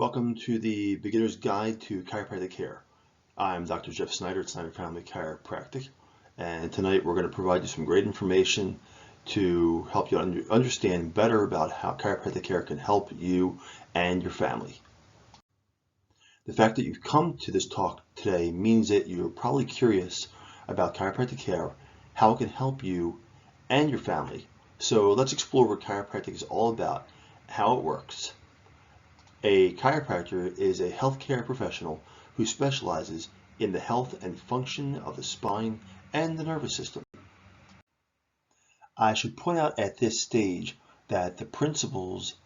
Welcome to the Beginner's Guide to Chiropractic Care. I'm Dr. Jeff Snyder at Snyder Family Chiropractic, and tonight we're going to provide you some great information to help you understand better about how chiropractic care can help you and your family. The fact that you've come to this talk today means that you're probably curious about chiropractic care, how it can help you and your family. So let's explore what chiropractic is all about, how it works. A chiropractor is a healthcare professional who specializes in the health and function of the spine and the nervous system. I should point out at this stage that the principles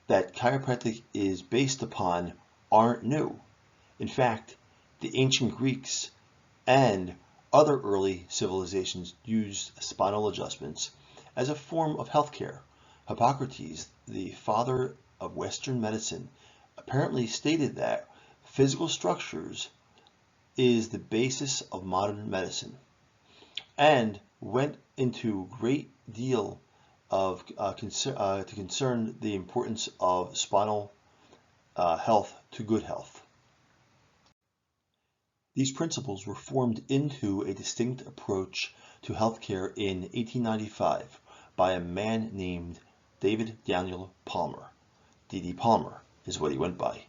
that chiropractic is based upon aren't new. In fact, the ancient Greeks and other early civilizations used spinal adjustments as a form of healthcare. Hippocrates, the father of Western medicine, apparently stated that physical structures is the basis of modern medicine, and went into great deal of to concern the importance of spinal health to good health. These principles were formed into a distinct approach to healthcare in 1895 by a man named David Daniel Palmer. D.D. Palmer is what he went by.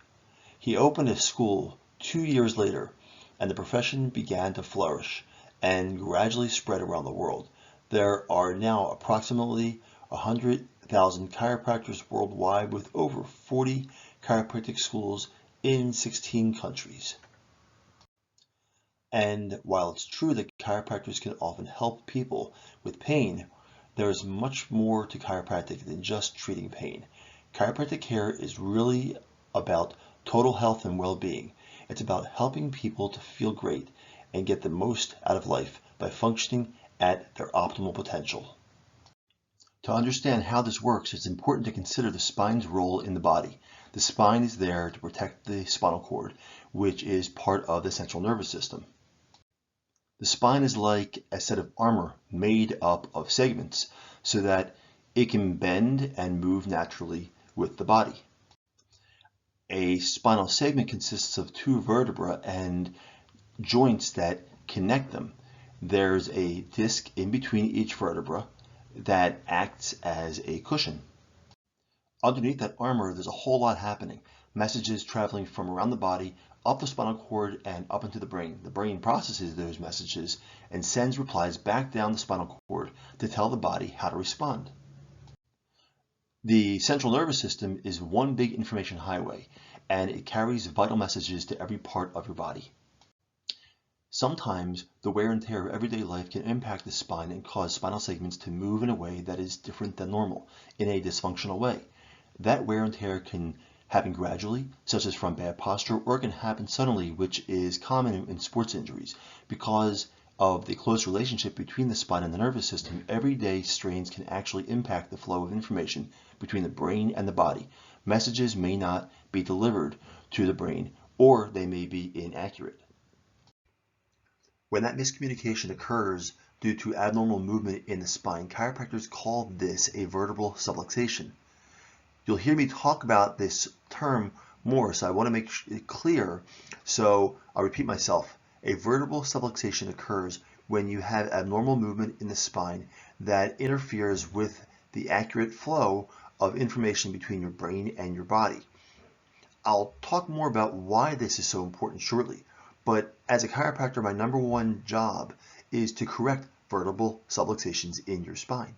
He opened a school 2 years later, and the profession began to flourish and gradually spread around the world. There are now approximately 100,000 chiropractors worldwide, with over 40 chiropractic schools in 16 countries. And while it's true that chiropractors can often help people with pain, there is much more to chiropractic than just treating pain. Chiropractic care is really about total health and well-being. It's about helping people to feel great and get the most out of life by functioning at their optimal potential. To understand how this works, it's important to consider the spine's role in the body. The spine is there to protect the spinal cord, which is part of the central nervous system. The spine is like a set of armor made up of segments so that it can bend and move naturally with the body. A spinal segment consists of two vertebrae and joints that connect them. There's a disc in between each vertebra that acts as a cushion. Underneath that armor, there's a whole lot happening. Messages traveling from around the body, up the spinal cord, and up into the brain. The brain processes those messages and sends replies back down the spinal cord to tell the body how to respond. The central nervous system is one big information highway, and it carries vital messages to every part of your body. Sometimes the wear and tear of everyday life can impact the spine and cause spinal segments to move in a way that is different than normal, in a dysfunctional way. That wear and tear can happen gradually, such as from bad posture, or it can happen suddenly, which is common in sports injuries. Because of the close relationship between the spine and the nervous system, everyday strains can actually impact the flow of information between the brain and the body. Messages may not be delivered to the brain, or they may be inaccurate. When that miscommunication occurs due to abnormal movement in the spine, chiropractors call this a vertebral subluxation. You'll hear me talk about this term more, so I want to make it clear, so I'll repeat myself. A vertebral subluxation occurs when you have abnormal movement in the spine that interferes with the accurate flow of information between your brain and your body. I'll talk more about why this is so important shortly, but as a chiropractor, my number one job is to correct vertebral subluxations in your spine.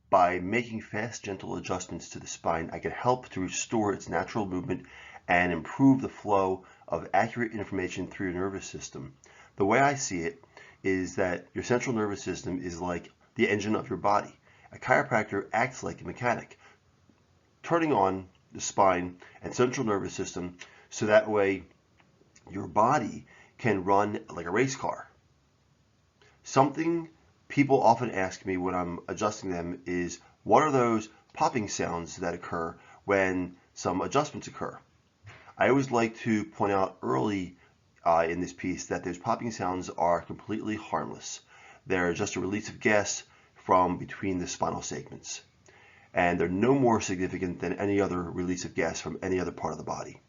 By making fast, gentle adjustments to the spine, I can help to restore its natural movement and improve the flow of accurate information through your nervous system. The way I see it is that your central nervous system is like the engine of your body. A chiropractor acts like a mechanic, turning on the spine and central nervous system so that way your body can run like a race car. Something people often ask me when I'm adjusting them is, what are those popping sounds that occur when some adjustments occur? I always like to point out early in this piece that those popping sounds are completely harmless. They're just a release of gas from between the spinal segments. and they're no more significant than any other release of gas from any other part of the body.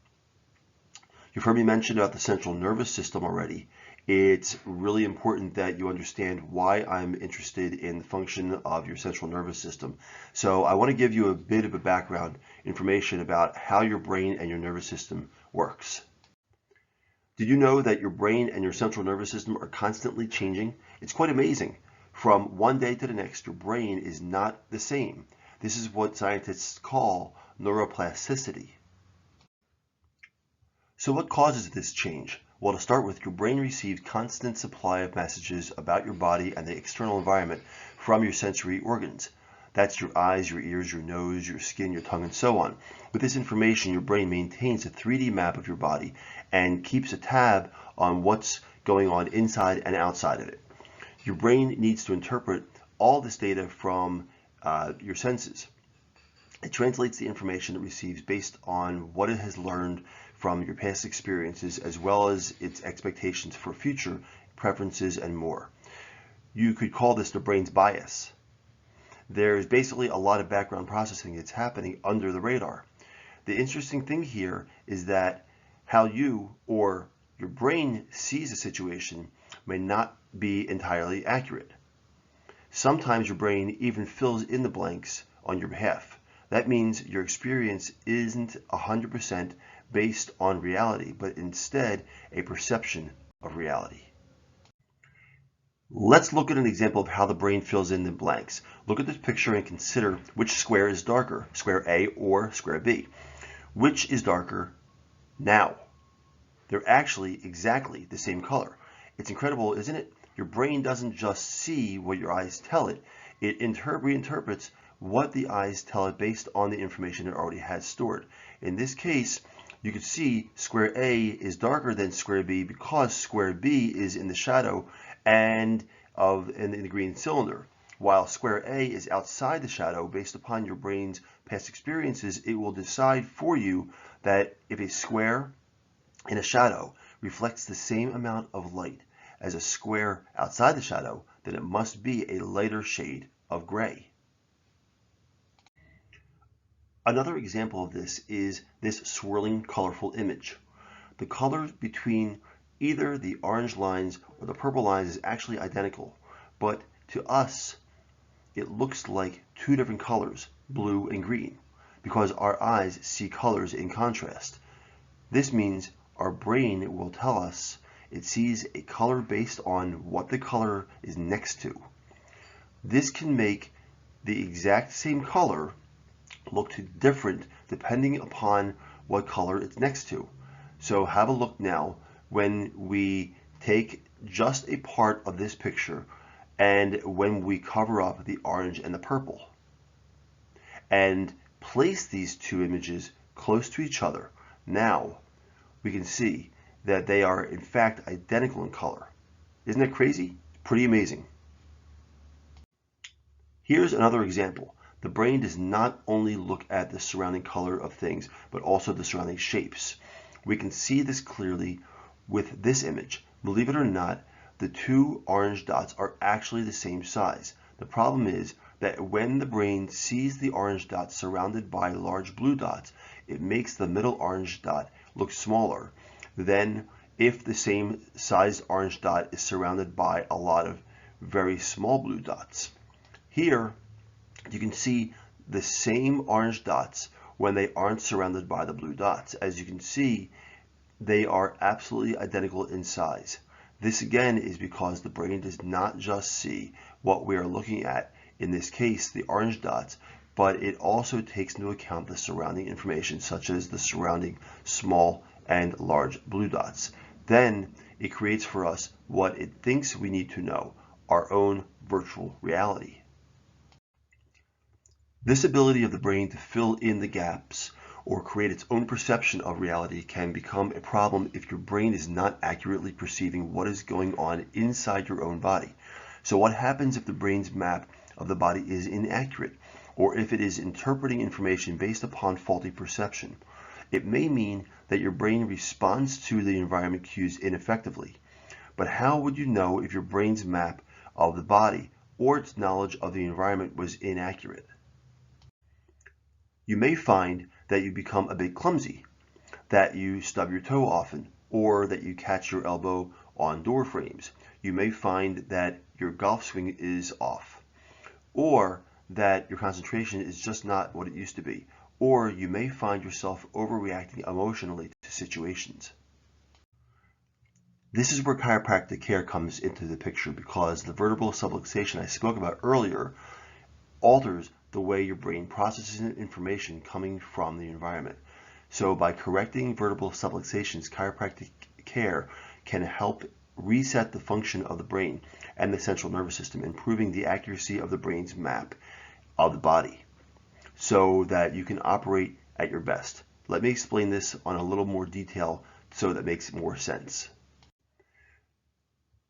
You've heard me mention about the central nervous system already. It's really important that you understand why I'm interested in the function of your central nervous system. So I want to give you a bit of a background information about how your brain and your nervous system works. Did you know that your brain and your central nervous system are constantly changing? It's quite amazing. From one day to the next, your brain is not the same. This is what scientists call neuroplasticity. So what causes this change? Well, to start with, your brain receives constant supply of messages about your body and the external environment from your sensory organs. That's your eyes, your ears, your nose, your skin, your tongue, and so on. With this information, your brain maintains a 3D map of your body and keeps a tab on what's going on inside and outside of it. Your brain needs to interpret all this data from your senses. It translates the information it receives based on what it has learned from your past experiences, as well as its expectations for future preferences and more. You could call this the brain's bias. There's basically a lot of background processing that's happening under the radar. The interesting thing here is that how you or your brain sees a situation may not be entirely accurate. Sometimes your brain even fills in the blanks on your behalf. That means your experience isn't 100% based on reality, but instead a perception of reality. Let's look at an example of how the brain fills in the blanks. Look at this picture and consider which square is darker, square A or square B. Which is darker now? They're actually exactly the same color. It's incredible, isn't it? Your brain doesn't just see what your eyes tell it. It reinterprets what the eyes tell it based on the information it already has stored. In this case, you can see square A is darker than square B because square B is in the shadow and in the green cylinder. While square A is outside the shadow, based upon your brain's past experiences, it will decide for you that if a square in a shadow reflects the same amount of light as a square outside the shadow, then it must be a lighter shade of gray. Another example of this is this swirling, colorful image. The color between either the orange lines or the purple lines is actually identical, but to us, it looks like two different colors, blue and green, because our eyes see colors in contrast. This means our brain will tell us it sees a color based on what the color is next to. This can make the exact same color look different depending upon what color it's next to. So have a look now when we take just a part of this picture and when we cover up the orange and the purple and place these two images close to each other. Now we can see that they are in fact identical in color. Isn't that crazy? Pretty amazing. Here's another example. The brain does not only look at the surrounding color of things, but also the surrounding shapes. We can see this clearly with this image. Believe it or not, the two orange dots are actually the same size. The problem is that when the brain sees the orange dot surrounded by large blue dots, it makes the middle orange dot look smaller than if the same sized orange dot is surrounded by a lot of very small blue dots. Here, you can see the same orange dots when they aren't surrounded by the blue dots. As you can see, they are absolutely identical in size. This again is because the brain does not just see what we are looking at, in this case the orange dots, but it also takes into account the surrounding information such as the surrounding small and large blue dots. Then it creates for us what it thinks we need to know, our own virtual reality. This ability of the brain to fill in the gaps or create its own perception of reality can become a problem if your brain is not accurately perceiving what is going on inside your own body. So what happens if the brain's map of the body is inaccurate, or if it is interpreting information based upon faulty perception? It may mean that your brain responds to the environment cues ineffectively. But how would you know if your brain's map of the body or its knowledge of the environment was inaccurate? You may find that you become a bit clumsy, that you stub your toe often, or that you catch your elbow on door frames. You may find that your golf swing is off, or that your concentration is just not what it used to be, or you may find yourself overreacting emotionally to situations. This is where chiropractic care comes into the picture, because the vertebral subluxation I spoke about earlier alters the way your brain processes information coming from the environment. So by correcting vertebral subluxations, chiropractic care can help reset the function of the brain and the central nervous system, improving the accuracy of the brain's map of the body so that you can operate at your best. Let me explain this on a little more detail so that makes more sense.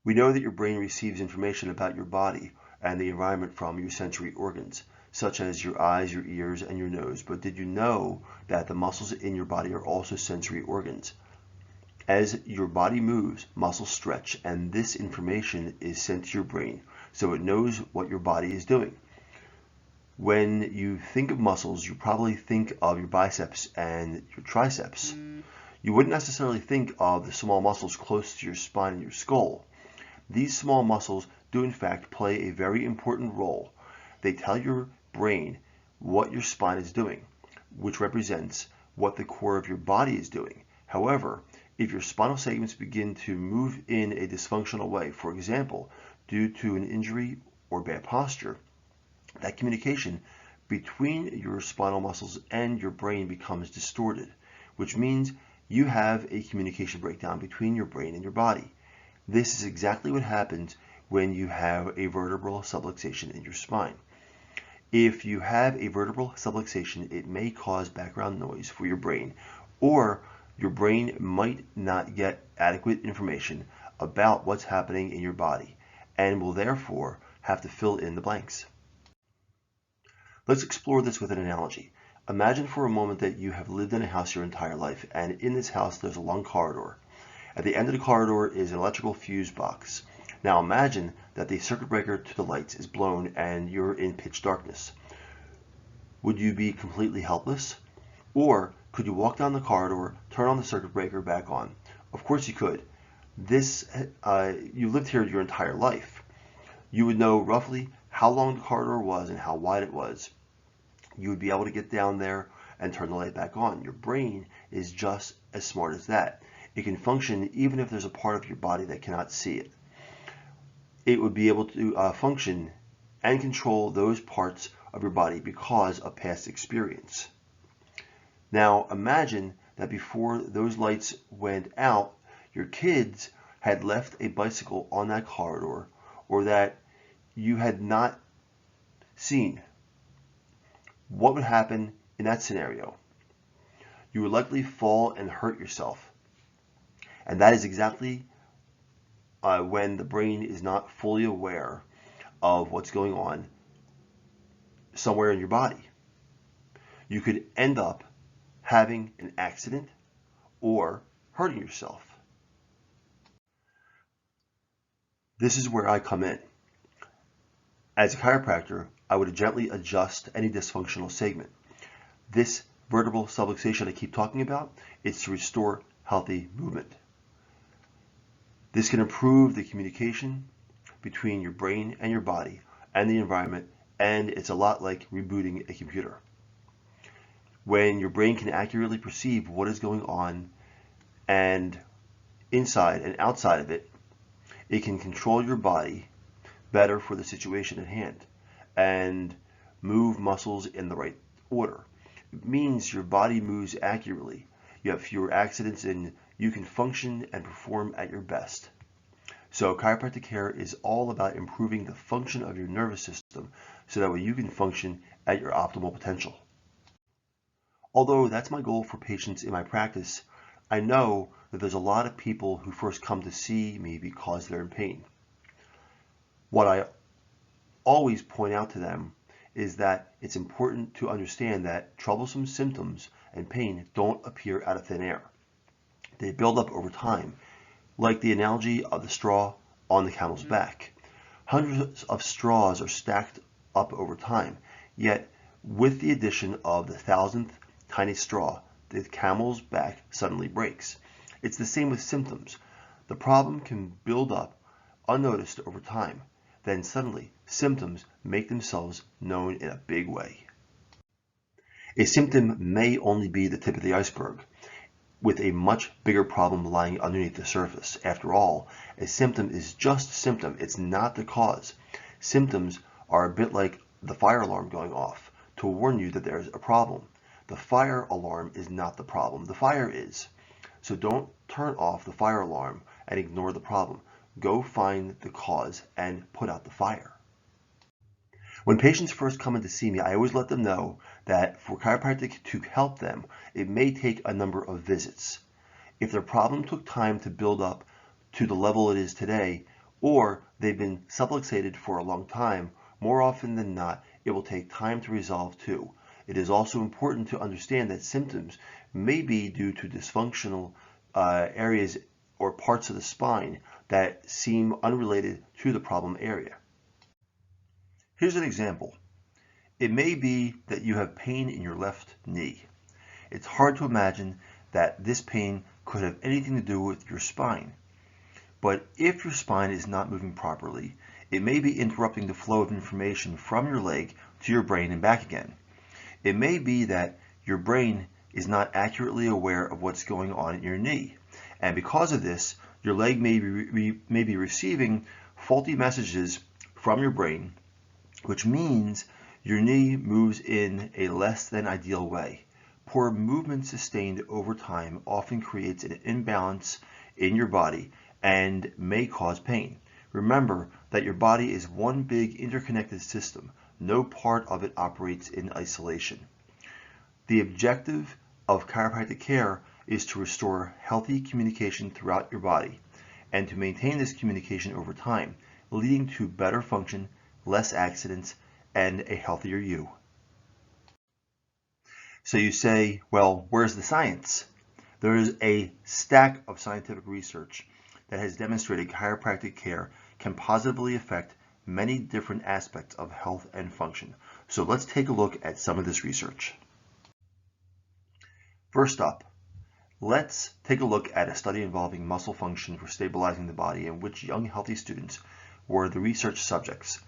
We know that your brain receives information about your body and the environment from your sensory organs, such as your eyes, your ears, and your nose. But did you know that the muscles in your body are also sensory organs? As your body moves, muscles stretch, and this information is sent to your brain, so it knows what your body is doing. When you think of muscles, you probably think of your biceps and your triceps. You wouldn't necessarily think of the small muscles close to your spine and your skull. These small muscles do in fact play a very important role. They tell your brain what your spine is doing, which represents what the core of your body is doing. However, if your spinal segments begin to move in a dysfunctional way, for example, due to an injury or bad posture, that communication between your spinal muscles and your brain becomes distorted, which means you have a communication breakdown between your brain and your body. This is exactly what happens when you have a vertebral subluxation in your spine. If you have a vertebral subluxation, it may cause background noise for your brain, or your brain might not get adequate information about what's happening in your body and will therefore have to fill in the blanks. Let's explore this with an analogy. Imagine for a moment that you have lived in a house your entire life, and in this house there's a long corridor. At the end of the corridor is an electrical fuse box. Now imagine that the circuit breaker to the lights is blown and you're in pitch darkness. Would you be completely helpless? Or could you walk down the corridor, turn on the circuit breaker back on? Of course you could. You lived here your entire life. You would know roughly how long the corridor was and how wide it was. You would be able to get down there and turn the light back on. Your brain is just as smart as that. It can function even if there's a part of your body that cannot see it. It would be able to function and control those parts of your body because of past experience. Now imagine that before those lights went out, your kids had left a bicycle on that corridor, or that you had not seen. What would happen in that scenario? You would likely fall and hurt yourself. And that is exactly when the brain is not fully aware of what's going on somewhere in your body. You could end up having an accident or hurting yourself. This is where I come in. As a chiropractor, I would gently adjust any dysfunctional segment. This vertebral subluxation I keep talking about is to restore healthy movement. This can improve the communication between your brain and your body and the environment, and it's a lot like rebooting a computer. When your brain can accurately perceive what is going on and inside and outside of it, it can control your body better for the situation at hand and move muscles in the right order. It means your body moves accurately. You have fewer accidents and you can function and perform at your best. So chiropractic care is all about improving the function of your nervous system so that way you can function at your optimal potential. Although that's my goal for patients in my practice, I know that there's a lot of people who first come to see me because they're in pain. What I always point out to them is that it's important to understand that troublesome symptoms and pain don't appear out of thin air. They build up over time, like the analogy of the straw on the camel's back. Hundreds of straws are stacked up over time, yet With the addition of the thousandth tiny straw, the camel's back suddenly breaks. It's the same with symptoms. The problem can build up unnoticed over time. Then suddenly, symptoms make themselves known in a big way. A symptom may only be the tip of the iceberg, with a much bigger problem lying underneath the surface. After all, a symptom is just a symptom. It's not the cause. Symptoms are a bit like the fire alarm going off to warn you that there's a problem. The fire alarm is not the problem. The fire is. So don't turn off the fire alarm and ignore the problem. Go find the cause and put out the fire. When patients first come in to see me, I always let them know that for chiropractic to help them, it may take a number of visits. If their problem took time to build up to the level it is today, or they've been subluxated for a long time, more often than not, it will take time to resolve too. It is also important to understand that symptoms may be due to dysfunctional areas or parts of the spine that seem unrelated to the problem area. Here's an example. It may be that you have pain in your left knee. It's hard to imagine that this pain could have anything to do with your spine. But if your spine is not moving properly, it may be interrupting the flow of information from your leg to your brain and back again. It may be that your brain is not accurately aware of what's going on in your knee. And because of this, your leg may be receiving faulty messages from your brain, which means your knee moves in a less than ideal way. Poor movement sustained over time often creates an imbalance in your body and may cause pain. Remember that your body is one big interconnected system. No part of it operates in isolation. The objective of chiropractic care is to restore healthy communication throughout your body and to maintain this communication over time, leading to better function, less accidents, and a healthier you. So you say, well, where's the science? There is a stack of scientific research that has demonstrated chiropractic care can positively affect many different aspects of health and function. So let's take a look at some of this research. First up, let's take a look at a study involving muscle function for stabilizing the body in which young healthy students were the research subjects.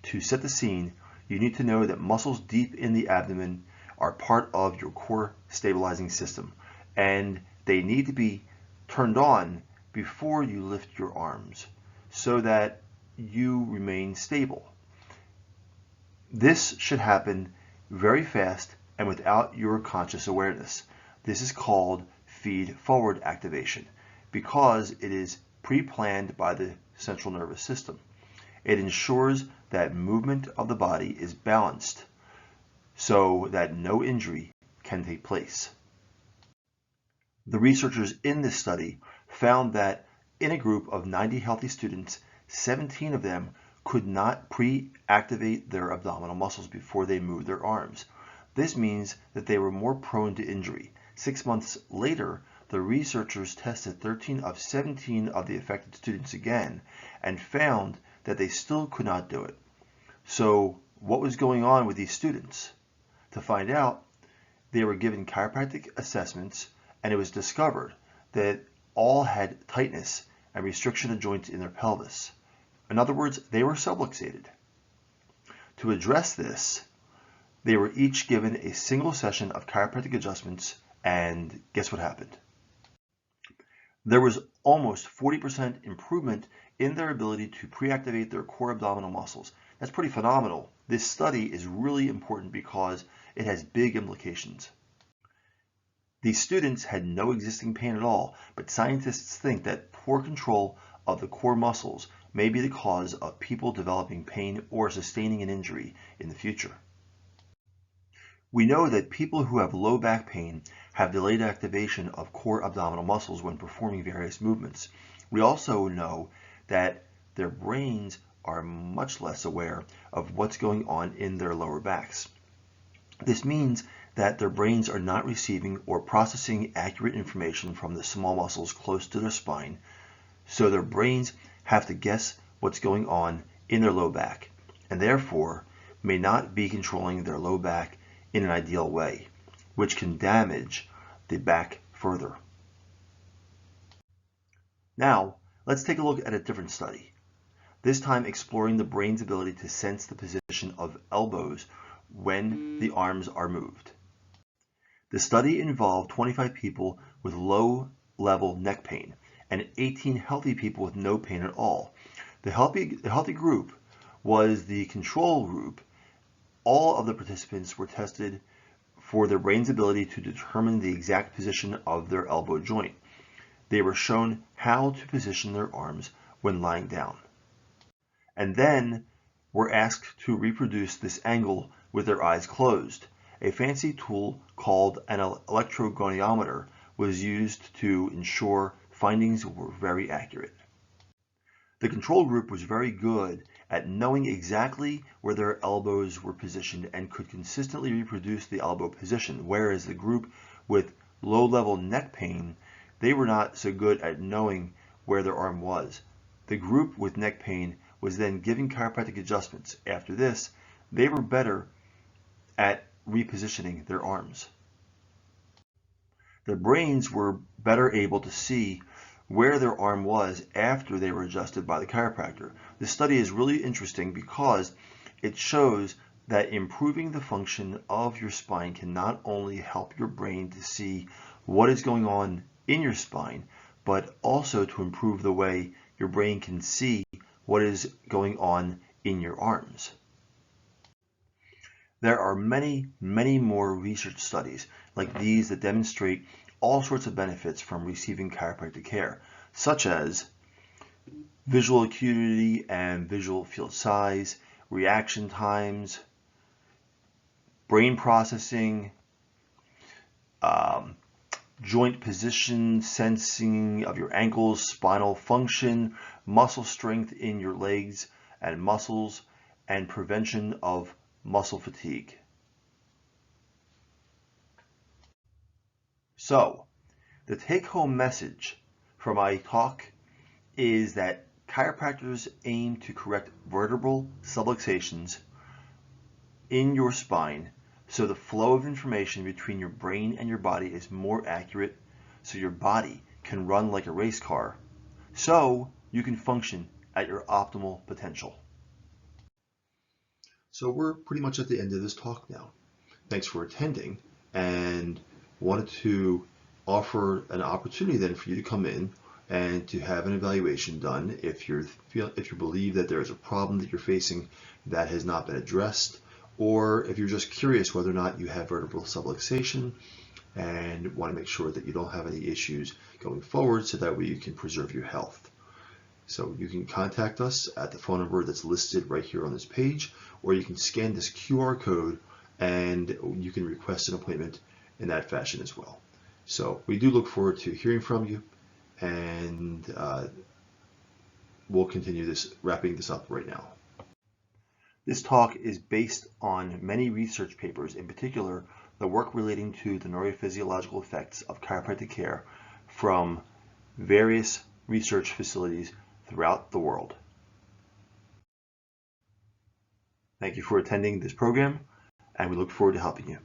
To set the scene, you need to know that muscles deep in the abdomen are part of your core stabilizing system, and they need to be turned on before you lift your arms so that you remain stable. This should happen very fast and without your conscious awareness. This is called feed-forward activation because it is pre-planned by the central nervous system. It ensures that movement of the body is balanced so that no injury can take place. The researchers in this study found that in a group of 90 healthy students, 17 of them could not pre-activate their abdominal muscles before they moved their arms. This means that they were more prone to injury. 6 months later, the researchers tested 13 of 17 of the affected students again and found that they still could not do it. So what was going on with these students? To find out, they were given chiropractic assessments and it was discovered that all had tightness and restriction of joints in their pelvis. In other words, they were subluxated. To address this, they were each given a single session of chiropractic adjustments, and guess what happened? There was almost 40% improvement in their ability to pre-activate their core abdominal muscles. That's pretty phenomenal. This study is really important because it has big implications. These students had no existing pain at all, but scientists think that poor control of the core muscles may be the cause of people developing pain or sustaining an injury in the future. We know that people who have low back pain have delayed activation of core abdominal muscles when performing various movements. We also know that their brains are much less aware of what's going on in their lower backs. This means that their brains are not receiving or processing accurate information from the small muscles close to their spine, so their brains have to guess what's going on in their low back, and therefore may not be controlling their low back in an ideal way, which can damage the back further. Now, let's take a look at a different study, this time exploring the brain's ability to sense the position of elbows when the arms are moved. The study involved 25 people with low-level neck pain and 18 healthy people with no pain at all. The healthy group was the control group. All of the participants were tested for their brain's ability to determine the exact position of their elbow joint. They were shown how to position their arms when lying down, and then were asked to reproduce this angle with their eyes closed. A fancy tool called an electrogoniometer was used to ensure findings were very accurate. The control group was very good at knowing exactly where their elbows were positioned and could consistently reproduce the elbow position, whereas the group with low-level neck pain, they were not so good at knowing where their arm was. The group with neck pain was then given chiropractic adjustments. After this, they were better at repositioning their arms. Their brains were better able to see where their arm was after they were adjusted by the chiropractor. This study is really interesting because it shows that improving the function of your spine can not only help your brain to see what is going on in your spine, but also to improve the way your brain can see what is going on in your arms. There are many, many more research studies like these that demonstrate all sorts of benefits from receiving chiropractic care, such as visual acuity and visual field size, reaction times, brain processing, joint position, sensing of your ankles, spinal function, muscle strength in your legs and muscles, and prevention of muscle fatigue. So, the take-home message from my talk is that chiropractors aim to correct vertebral subluxations in your spine so the flow of information between your brain and your body is more accurate, so your body can run like a race car, so you can function at your optimal potential. So we're pretty much at the end of this talk now. Thanks for attending, and wanted to offer an opportunity then for you to come in and to have an evaluation done if you believe that there is a problem that you're facing that has not been addressed, or if you're just curious whether or not you have vertebral subluxation and want to make sure that you don't have any issues going forward so that way you can preserve your health. So you can contact us at the phone number that's listed right here on this page, or you can scan this QR code and you can request an appointment in that fashion as well. So we do look forward to hearing from you, and we'll continue wrapping this up right now. This talk is based on many research papers, in particular the work relating to the neurophysiological effects of chiropractic care from various research facilities throughout the world. Thank you for attending this program, and we look forward to helping you.